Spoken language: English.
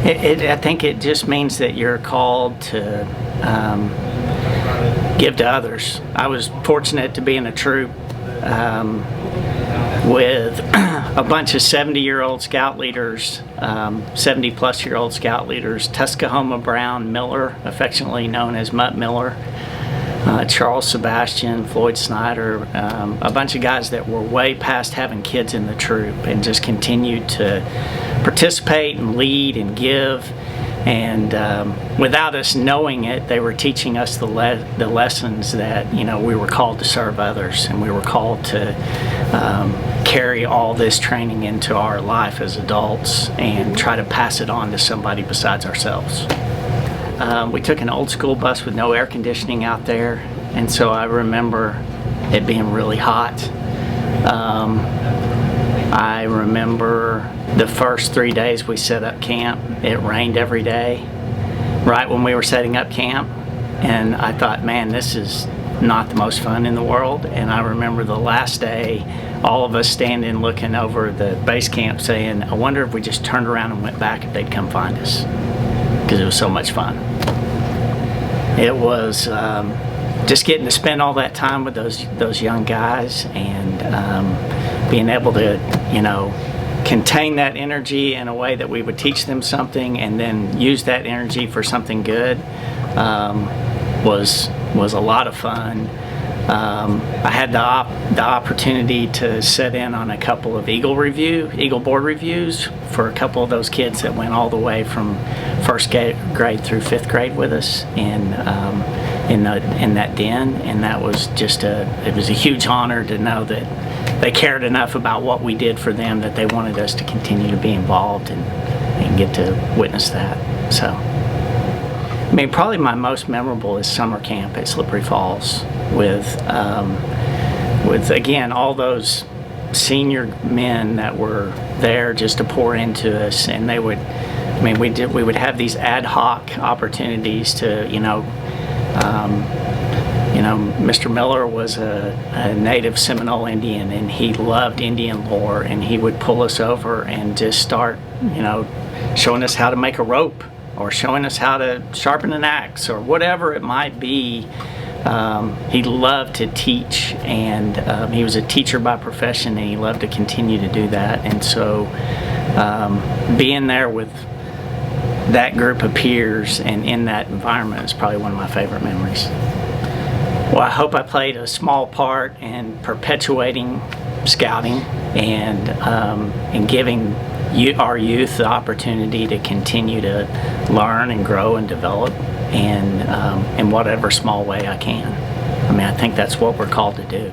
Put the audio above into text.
I think it just means that you're called to give to others. I was fortunate to be in a troop with a bunch of 70-year-old scout leaders, 70-plus-year-old scout leaders, Tuskahoma Brown Miller, affectionately known as Mutt Miller, Charles Sebastian, Floyd Snyder, a bunch of guys that were way past having kids in the troop and just continued to participate and lead and give. And without us knowing it, they were teaching us the lessons that, you know, we were called to serve others, and we were called to carry all this training into our life as adults and try to pass it on to somebody besides ourselves. We took an old school bus with no air conditioning out there, and so I remember it being really hot. I remember the first 3 days we set up camp, it rained every day right when we were setting up camp, and I thought, man, this is not the most fun in the world. And I remember the last day, all of us standing looking over the base camp saying, I wonder if we just turned around and went back, if they'd come find us, because it was so much fun. It was just getting to spend all that time with those young guys, and being able to, you know, contain that energy in a way that we would teach them something and then use that energy for something good was a lot of fun. I had the opportunity to sit in on a couple of Eagle Board reviews for a couple of those kids that went all the way from first grade through fifth grade with us in that den, and that was just it was a huge honor to know that they cared enough about what we did for them that they wanted us to continue to be involved and get to witness that. So, I mean, probably my most memorable is summer camp at Slippery Falls with again all those senior men that were there just to pour into us, and they would, I mean, we would have these ad hoc opportunities to, Mr. Miller was a native Seminole Indian, and he loved Indian lore, and he would pull us over and just start, showing us how to make a rope, or showing us how to sharpen an axe, or whatever it might be. He loved to teach, and he was a teacher by profession, and he loved to continue to do that. And so being there with that group of peers and in that environment is probably one of my favorite memories. Well, I hope I played a small part in perpetuating scouting and giving our youth the opportunity to continue to learn and grow and develop, and in whatever small way I can. I mean, I think that's what we're called to do.